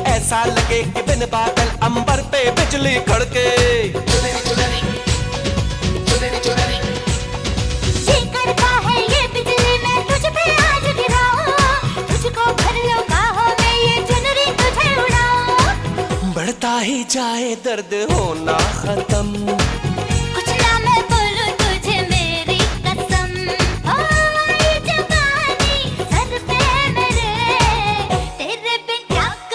ऐसा लगे कि बिन बादल अंबर पे बिजली कड़के। ये करता है ये बिजली, मैं तुझ पे आज गिराऊं, तुझको भर लो बाहों में, ये चुनरी तुझे उड़ाऊं। बढ़ता ही जाए दर्द होना खत्म,